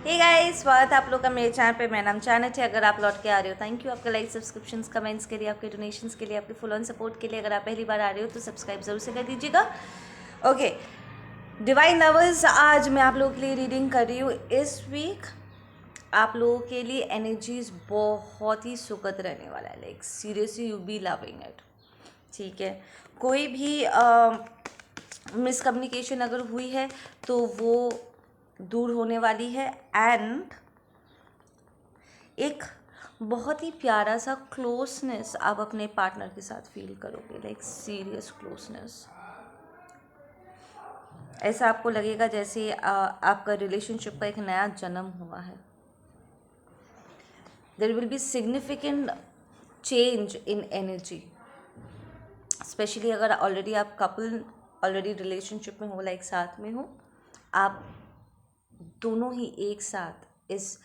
Hey guys, स्वागत है आप लोग का मेरे चैनल पे। मेरा नाम चानट है। अगर आप लौट के आ रहे हो, थैंक यू आपके लाइक, सब्सक्रिप्शंस, कमेंट्स के लिए, आपके डोनेशंस के लिए, आपके फुल ऑन सपोर्ट के लिए। अगर आप पहली बार आ रहे हो तो सब्सक्राइब जरूर से कर दीजिएगा। ओके डिवाइन लवर्स, आज मैं आप लोगों के लिए रीडिंग कर रही हूँ। इस वीक आप लोगों के लिए एनर्जीज बहुत ही सुखद रहने वाला है। Like seriously you B loving it. ठीक है, कोई भी मिसकम्युनिकेशन अगर हुई है तो वो दूर होने वाली है। एंड एक बहुत ही प्यारा सा क्लोजनेस आप अपने पार्टनर के साथ फील करोगे। Like serious closeness. ऐसा आपको लगेगा जैसे आपका रिलेशनशिप का एक नया जन्म हुआ है। There will be significant change in energy, specially अगर ऑलरेडी आप कपल ऑलरेडी रिलेशनशिप में हो, लाइक साथ में हो, आप दोनों ही एक साथ इस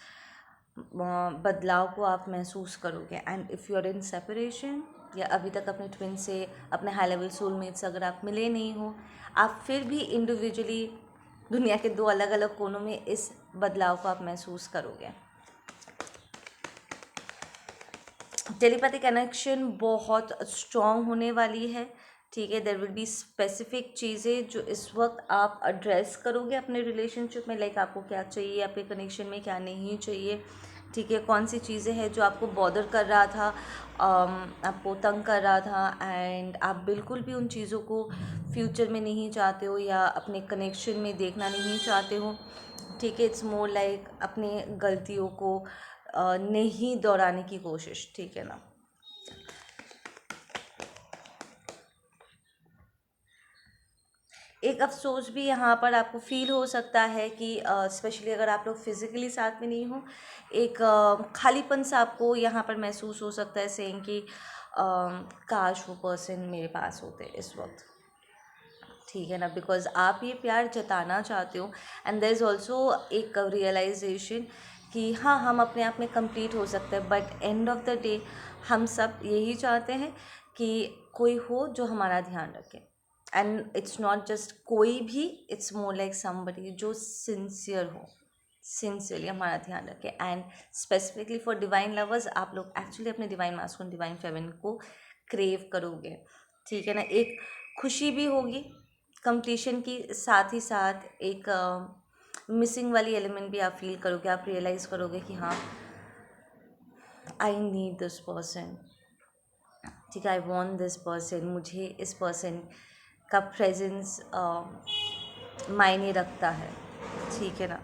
बदलाव को आप महसूस करोगे। And if you are in separation या अभी तक अपने ट्विन से, अपने हाई लेवल सोलमेट से अगर आप मिले नहीं हो, आप फिर भी इंडिविजुअली दुनिया के दो अलग अलग कोनों में इस बदलाव को आप महसूस करोगे। टेलीपैथिक कनेक्शन बहुत स्ट्रॉन्ग होने वाली है। ठीक है, देयर विल बी स्पेसिफिक चीज़ें जो इस वक्त आप एड्रेस करोगे अपने रिलेशनशिप में। लाइक आपको क्या चाहिए, आपके कनेक्शन में क्या नहीं चाहिए। ठीक है, कौन सी चीज़ें हैं जो आपको बॉदर कर रहा था, आपको तंग कर रहा था, एंड आप बिल्कुल भी उन चीज़ों को फ्यूचर में नहीं चाहते हो या अपने कनेक्शन में देखना नहीं चाहते हो। ठीक है, इट्स मोर लाइक अपनी गलतियों को नहीं दोहराने की कोशिश। ठीक है ना। एक अफसोस भी यहाँ पर आपको फील हो सकता है कि स्पेशली अगर आप लोग फिज़िकली साथ में नहीं हो, एक खालीपन सा आपको यहाँ पर महसूस हो सकता है, सेइंग कि काश वो पर्सन मेरे पास होते इस वक्त। ठीक है ना, बिकॉज आप ये प्यार जताना चाहते हो। एंड देयर इज़ ऑल्सो एक रियलाइजेशन कि हाँ, हम अपने आप में कंप्लीट हो सकते हैं, but end of the day हम सब यही चाहते हैं कि कोई हो जो हमारा ध्यान रखे। एंड इट्स नॉट जस्ट कोई भी, इट्स मोर लाइक समबडी जो सिंसियर हो, सिंसियरली हमारा ध्यान रखे। And specifically for divine lovers, आप लोग एक्चुअली अपने डिवाइन मास्कुलिन, डिवाइन फेमिनिन को क्रेव करोगे। ठीक है ना, एक खुशी भी होगी कंप्लीशन की, साथ ही साथ एक मिसिंग वाली एलिमेंट भी आप फील करोगे। आप रियलाइज़ करोगे कि हाँ, आई नीड दिस पर्सन। ठीक है, आई वॉन्ट दिस पर्सन। मुझे इस पर्सन का प्रेजेंस मायने रखता है। ठीक है ना,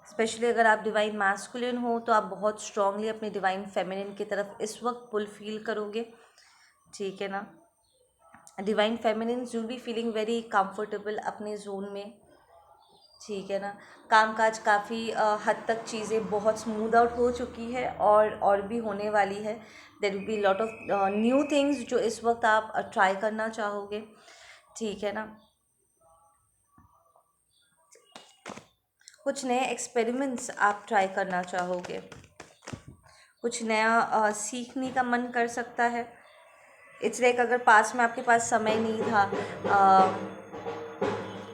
स्पेशली अगर आप डिवाइन मैस्कुलिन हो तो आप बहुत स्ट्रांगली अपने डिवाइन फेमिनिन की तरफ इस वक्त पुल फील करोगे। ठीक है ना, divine feminine will be feeling very comfortable अपने जोन में। ठीक है ना, कामकाज काफ़ी हद तक चीज़ें बहुत स्मूथ आउट हो चुकी है और भी होने वाली है। There will be lot of new things जो इस वक्त आप ट्राई करना चाहोगे। ठीक है ना, कुछ नए एक्सपेरिमेंट्स आप ट्राई करना चाहोगे, कुछ नया सीखने का मन कर सकता है। इट्स लाइक अगर पास में आपके पास समय नहीं था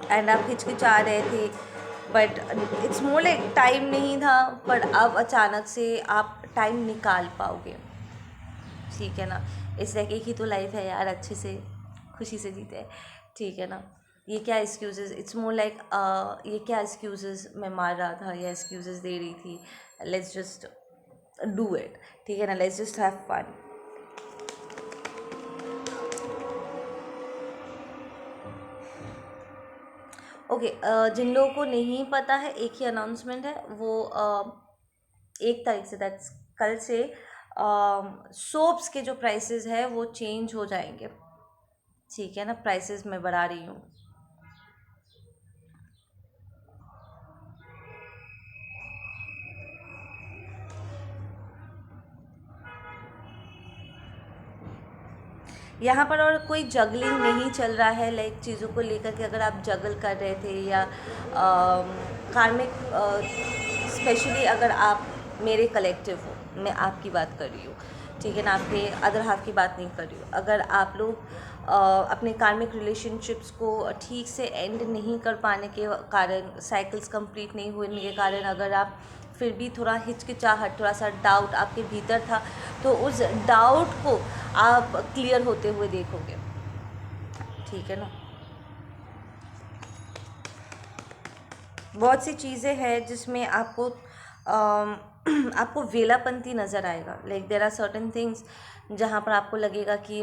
एंड आप हिचकिचा रहे थे, but it's more like time नहीं था, पर अब अचानक से आप टाइम निकाल पाओगे। ठीक है ना, इस लाइक एक ही तो लाइफ है यार, अच्छे से खुशी से जीते हैं। ठीक है ना, ये क्या एक्सक्यूज़ेस, इट्स मोर लाइक ये क्या एक्सक्यूज़ेस मैं मार रहा था या एक्सक्यूज़ेस दे रही थी। Let's just do it. ठीक है ना, let's just have fun. Okay, जिन लोगों को नहीं पता है, एक ही अनाउंसमेंट है, वो 1 तारीख से, दैट्स कल से, सोप्स के जो प्राइसेस है वो चेंज हो जाएंगे। ठीक है ना, प्राइसेस मैं बढ़ा रही हूँ। यहाँ पर और कोई जगलिंग नहीं चल रहा है। लाइक चीज़ों को लेकर के अगर आप जगल कर रहे थे या कार्मिक, स्पेशली अगर आप मेरे कलेक्टिव हो, मैं आपकी बात कर रही हूँ। ठीक है ना, आपके अदर हाफ की बात नहीं कर रही हूँ। अगर आप लोग अपने कार्मिक रिलेशनशिप्स को ठीक से एंड नहीं कर पाने के कारण, साइकिल्स कंप्लीट नहीं होने के कारण अगर आप फिर भी थोड़ा हिचकिचाहट, थोड़ा सा डाउट आपके भीतर था, तो उस डाउट को आप क्लियर होते हुए देखोगे। ठीक है ना। बहुत सी चीज़ें हैं जिसमें आपको आपको वेलापंती नज़र आएगा। Like there are certain things जहाँ पर आपको लगेगा कि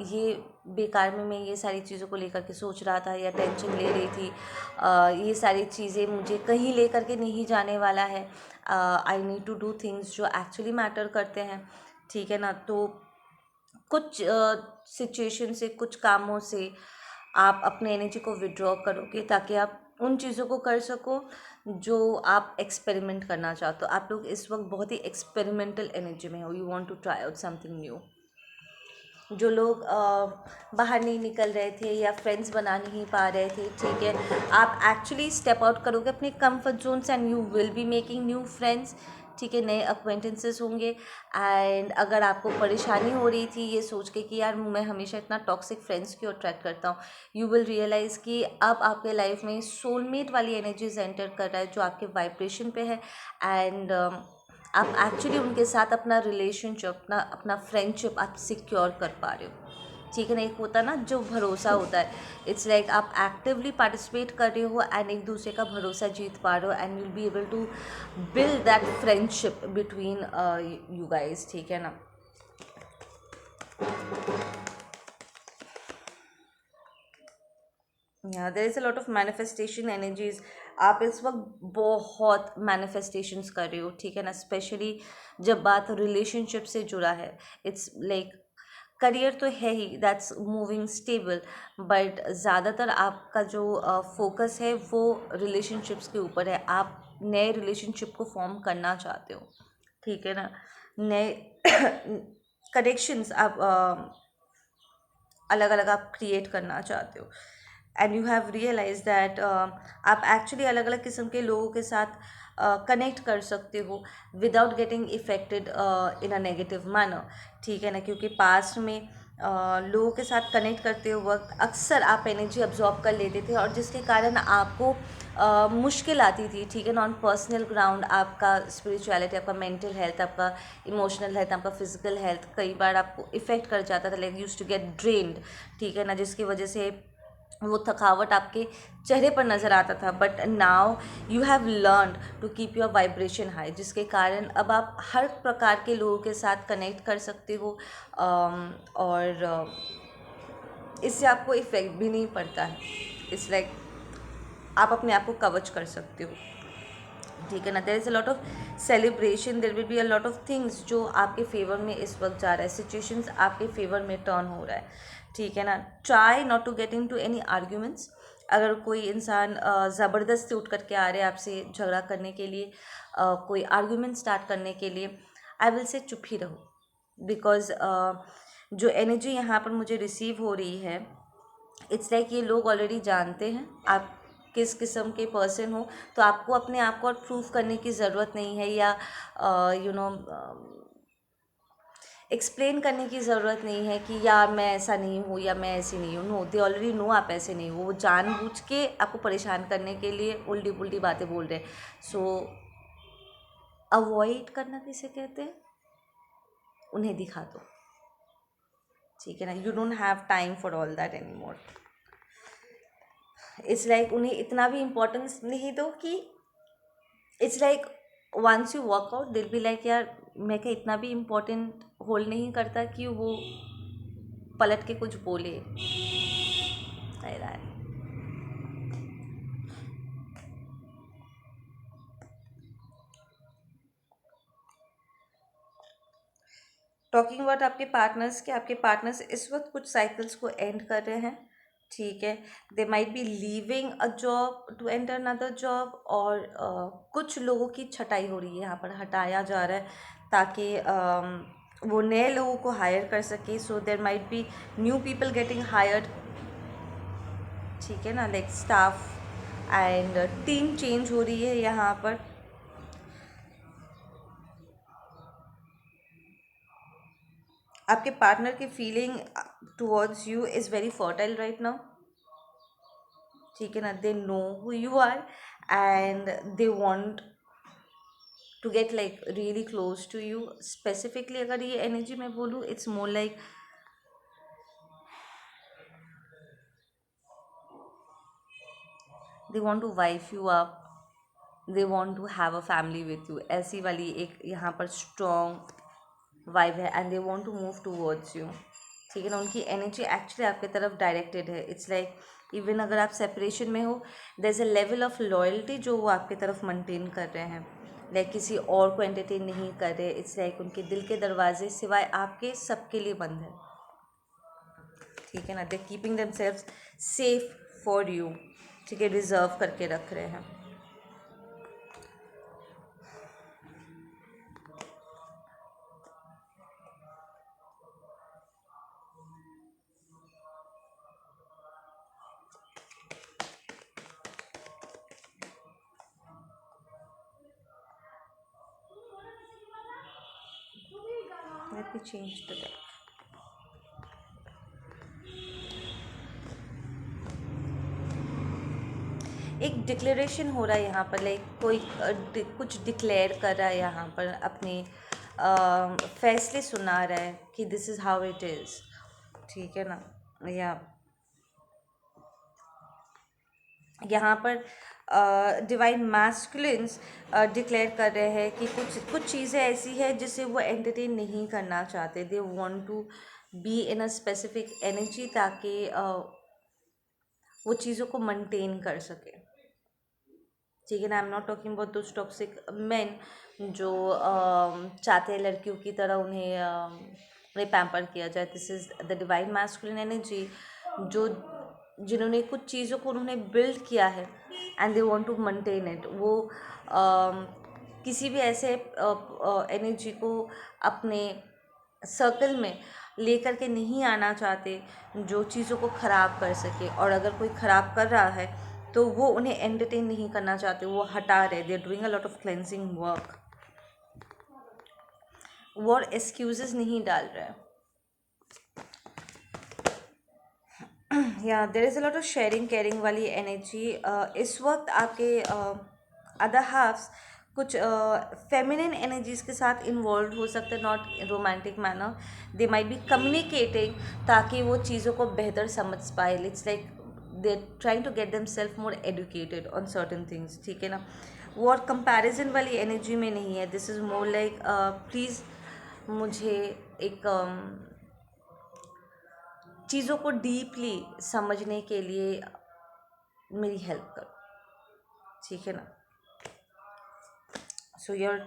ये बेकार में मैं ये सारी चीज़ों को लेकर के सोच रहा था या टेंशन ले रही थी, ये सारी चीज़ें मुझे कहीं ले करके नहीं जाने वाला है। I need to do things जो एक्चुअली मैटर करते हैं। ठीक है ना। तो कुछ सिचुएशन से, कुछ कामों से आप अपने एनर्जी को विड्रॉ करोगे ताकि आप उन चीज़ों को कर सको जो आप एक्सपेरिमेंट करना चाहते हो। आप लोग इस वक्त बहुत ही एक्सपेरिमेंटल एनर्जी में हो। You want to try out something new. जो लोग बाहर नहीं निकल रहे थे या फ्रेंड्स बना नहीं पा रहे थे, ठीक है, आप एक्चुअली स्टेप आउट करोगे अपने कंफर्ट जोन से and you will be making new friends. ठीक है, नए अक्वेंटेंसेस होंगे। एंड अगर आपको परेशानी हो रही थी ये सोच के कि यार मैं हमेशा इतना टॉक्सिक फ्रेंड्स क्यों अट्रैक्ट करता हूँ, यू विल रियलाइज़ कि अब आपके लाइफ में सोलमेट वाली एनर्जीज एंटर कर रहा है जो आपके वाइब्रेशन पे है। एंड आप एक्चुअली उनके साथ अपना रिलेशनशिप, अपना फ्रेंडशिप आप सिक्योर कर पा रहे हो। ठीक है ना। एक होता है ना जो भरोसा होता है, इट्स लाइक आप एक्टिवली पार्टिसिपेट कर रहे हो एंड एक दूसरे का भरोसा जीत पा रहे हो and you will be able to build that friendship between you guys. ठीक है ना। There is a lot of manifestation energies. आप इस वक्त बहुत मैनिफेस्टेशंस कर रहे हो। ठीक है ना। स्पेशली जब बात रिलेशनशिप से जुड़ा है, इट्स लाइक करियर तो है ही, दैट्स मूविंग स्टेबल, बट ज़्यादातर आपका जो फोकस है वो रिलेशनशिप्स के ऊपर है। आप नए रिलेशनशिप को फॉर्म करना चाहते हो। ठीक है ना। नए कनेक्शंस आप अलग अलग आप क्रिएट करना चाहते हो and you have realise that आप एक्चुअली अलग अलग किस्म के लोगों के साथ कनेक्ट कर सकते हो without getting affected in a negative manner. ठीक है ना। क्योंकि पास्ट में लोगों के साथ कनेक्ट करते वक्त अक्सर आप एनर्जी अब्जॉर्ब कर लेते थे और जिसके कारण आपको मुश्किल आती थी। ठीक है ना। ऑन पर्सनल ग्राउंड आपका स्पिरिचुअलिटी, आपका मेंटल हेल्थ, आपका इमोशनल हेल्थ, आपका फिजिकल हेल्थ कई बार आपको इफ़ेक्ट कर जाता था, like used to get drained. ठीक है ना। जिसकी वजह से वो थकावट आपके चेहरे पर नज़र आता था। But now you have learn to keep your vibration high, जिसके कारण अब आप हर प्रकार के लोगों के साथ कनेक्ट कर सकते हो और इससे आपको इफ़ेक्ट भी नहीं पड़ता है। इट्स लाइक आप अपने आप को कवच कर सकते हो। ठीक है ना। There is a lot of celebration, there will be a lot of things जो आपके फेवर में इस वक्त जा रहा है, सिचुएशंस आपके फेवर में टर्न हो रहा है। ठीक है ना। Try not to get into any arguments. अगर कोई इंसान ज़बरदस्त से उठ करके आ रहे हैं आपसे झगड़ा करने के लिए, कोई आर्ग्यूमेंट स्टार्ट करने के लिए, आई विल से चुप ही रहो। बिकॉज जो एनर्जी यहाँ पर मुझे रिसीव हो रही है, इट्स लाइक ये लोग ऑलरेडी जानते हैं आप किस किस्म के पर्सन हो, तो आपको अपने आप को और प्रूव करने की ज़रूरत नहीं है या एक्सप्लेन करने की ज़रूरत नहीं है कि यार मैं ऐसा नहीं हूँ या मैं ऐसी नहीं हूँ। नो, दे ऑलरेडी नो आप ऐसे नहीं हो। वो जानबूझ के आपको परेशान करने के लिए उल्टी पुल्टी बातें बोल रहे हैं। सो अवॉइड करना किसे कहते हैं, उन्हें दिखा दो। ठीक है ना। You don't have time for all that any more. It's like उन्हें इतना भी इम्पोर्टेंस नहीं दो कि it's like once you work out it'll be like यार मैं क्या इतना भी इम्पोर्टेंट होल्ड नहीं करता कि वो पलट के कुछ बोले। नहीं रहा है। टॉकिंग अबाउट आपके पार्टनर्स के, आपके पार्टनर्स इस वक्त कुछ साइकिल्स को एंड कर रहे हैं। ठीक है। They might be leaving a job to enter another job, और कुछ लोगों की छटाई हो रही है, यहाँ पर हटाया जा रहा है ताकि वो नए लोगों को हायर कर सके। So there might be new people getting hired. ठीक है ना। Like staff and team change हो रही है यहाँ पर। आपके पार्टनर की feeling towards you is very fertile right now, ठीक है ना. They know who you are and they want to get like really close to you. Specifically अगर ये एनर्जी मैं बोलूँ, it's more like they want to wife you up, they want to have a family with you. ऐसी वाली एक यहाँ पर strong vibe है and they want to move towards you, ठीक है ना. उनकी एनर्जी एक्चुअली आपकी तरफ डायरेक्टेड है. इट्स लाइक इवन अगर आप सेपरेशन में हो, there is a level of loyalty जो वो आपकी तरफ मेंटेन कर रहे हैं. लाइक किसी और को एंटरटेन नहीं कर रहे. इट्स लाइक उनके दिल के दरवाजे सिवाय आपके सबके लिए बंद है, ठीक है ना. They keeping themselves safe for you, ठीक है, रिजर्व करके रख रहे हैं. Let me change the deck. एक डिक्लेरेशन हो रहा है यहाँ पर, लाइक कोई कुछ डिक्लेयर कर रहा है यहाँ पर, अपने फैसले सुना रहा है कि this is how it is, ठीक है ना. या यहाँ पर डिवाइन मैस्कुलिन्स डिक्लेयर कर रहे हैं कि कुछ कुछ चीज़ें ऐसी है जिसे वो एंटरटेन नहीं करना चाहते. They want to be in a specific energy ताकि वो चीज़ों को मेंटेन कर सके, ठीक है ना. I am not talking about those toxic man जो चाहते हैं लड़कियों की तरह उन्हें पैम्पर किया जाए. This is the divine masculine energy जो जिन्होंने कुछ चीज़ों को उन्होंने बिल्ड किया है and they want to maintain it. वो किसी भी ऐसे एनर्जी को अपने सर्कल में लेकर के नहीं आना चाहते जो चीज़ों को ख़राब कर सके. और अगर कोई ख़राब कर रहा है तो वो उन्हें एंटरटेन नहीं करना चाहते, वो हटा रहे. They are doing a lot of cleansing work. वो एक्सक्यूजेस नहीं डाल रहे हैं. या there is a lot of sharing caring वाली एनर्जी. इस वक्त आपके अदर हाफ्स कुछ फेमिनिन एनर्जीज के साथ इन्वॉल्व हो सकते हैं, not romantic manner. They might be communicating ताकि वो चीज़ों को बेहतर समझ पाए. It's like they are trying to get them self more educated on certain things, ठीक है ना. वो और कंपैरिजन वाली एनर्जी में नहीं है. This is more like please मुझे एक चीज़ों को डीपली समझने के लिए मेरी हेल्प करो, ठीक है ना. So your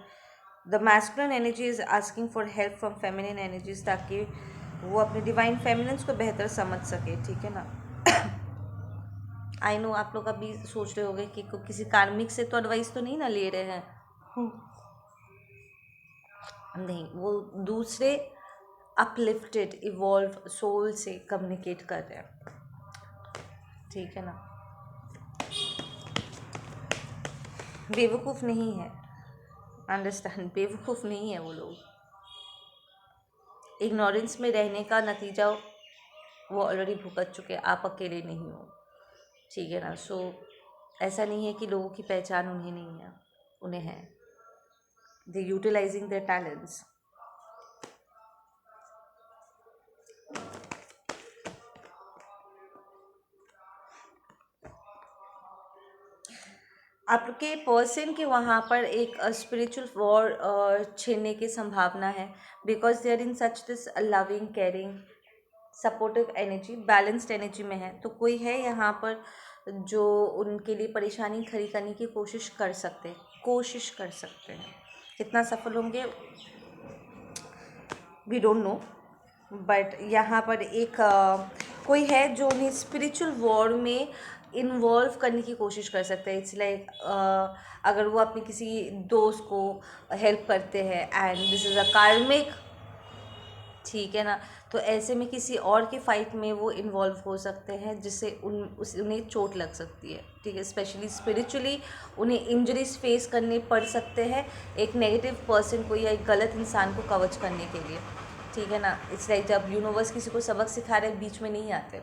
the masculine energy is asking for help from feminine energies ताकि वो अपने डिवाइन फेमिनिन्स को बेहतर समझ सके, ठीक है ना. आई नो आप लोग अभी सोच रहे होंगे कि किसी कार्मिक से तो एडवाइस तो नहीं ना ले रहे हैं. नहीं, वो दूसरे अपलिफ्टेड इवॉल्व सोल से कम्युनिकेट कर रहे हैं, ठीक है ना. बेवकूफ़ नहीं है, अंडरस्टैंड, बेवकूफ़ नहीं है वो लोग. इग्नोरेंस में रहने का नतीजा वो ऑलरेडी भुगत चुके, आप अकेले नहीं हो, ठीक है ना. सो ऐसा नहीं है कि लोगों की पहचान उन्हें नहीं है, उन्हें है. दे यूटिलाइजिंग देयर टैलेंट्स. आपके पर्सन के वहाँ पर एक स्पिरिचुअल वॉर छेड़ने की संभावना है, because they are in such this loving caring supportive energy, balanced energy में है. तो कोई है यहाँ पर जो उनके लिए परेशानी खड़ी करने की कोशिश कर सकते हैं. कितना सफल होंगे वी डोंट नो, बट यहाँ पर एक कोई है जो उन्हें स्पिरिचुअल वॉर में इन्वॉल्व करने की कोशिश कर सकता है. इट्स लाइक अगर वो अपने किसी दोस्त को हेल्प करते हैं एंड दिस इज़ अ कार्मिक, ठीक है ना, तो ऐसे में किसी और के फाइट में वो इन्वॉल्व हो सकते हैं जिससे उन्हें चोट लग सकती है, ठीक है. स्पेशली स्पिरिचुअली उन्हें इंजरीज फेस करने पड़ सकते हैं एक नेगेटिव पर्सन को या एक गलत इंसान को कवच करने के लिए, ठीक है ना। इट्स लाइक जब यूनिवर्स किसी को सबक सिखा रहे बीच में नहीं आते,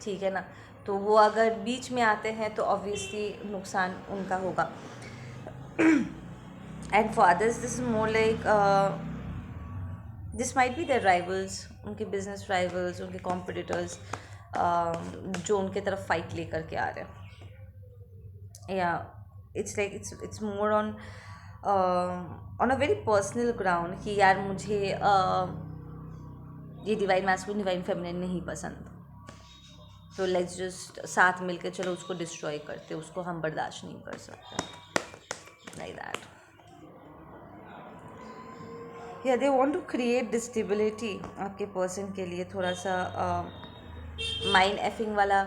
ठीक है ना, तो वो अगर बीच में आते हैं तो ऑब्वियसली नुकसान उनका होगा। And for others this is more like this might be their rivals, उनके बिजनेस राइवल्स, उनके कॉम्पिटिटर्स जो उनके तरफ फाइट लेकर के आ रहे हैं। या it's like it's more on a very personal ground कि यार मुझे ये डिवाइन मैस्कुलिन डिवाइन फेमिनिन नहीं पसंद, तो लेट्स जस्ट साथ मिलकर चलो उसको डिस्ट्रॉय करते, उसको हम बर्दाश्त नहीं कर सकते, लाइक दैट। या दे वांट टू क्रिएट डिस्टेबिलिटी आपके पर्सन के लिए, थोड़ा सा माइंड एफिंग वाला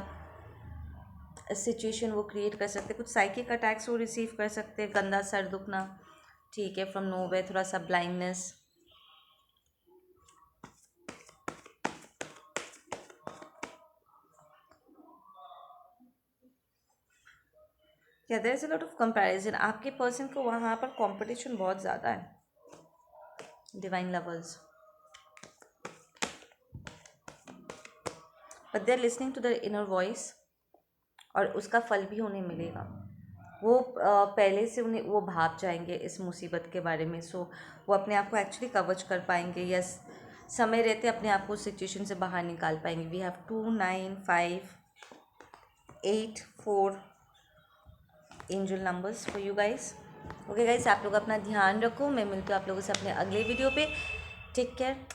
सिचुएशन वो क्रिएट कर सकते, कुछ साइकिक अटैक्स वो रिसीव कर सकते, गंदा सर दुखना, ठीक है, फ्रॉम नोवेयर, थोड़ा सा ब्लाइंडनेस। या there is a lot of comparison, आपके पर्सन को वहाँ पर कंपटीशन बहुत ज़्यादा है, divine lovers, but they are listening to their inner voice, और उसका फल भी उन्हें मिलेगा। वो पहले से उन्हें वो भाग जाएंगे इस मुसीबत के बारे में, सो वो अपने आप को एक्चुअली कवच कर पाएंगे, यस, समय रहते अपने आप को सिचुएशन से बाहर निकाल पाएंगे। We have 2, 9, 5, 8, 4 angel numbers for you guys. Okay guys, आप लोग अपना ध्यान रखो, मैं मिलती हूँ आप लोगों से अपने अगले वीडियो पे। Take care.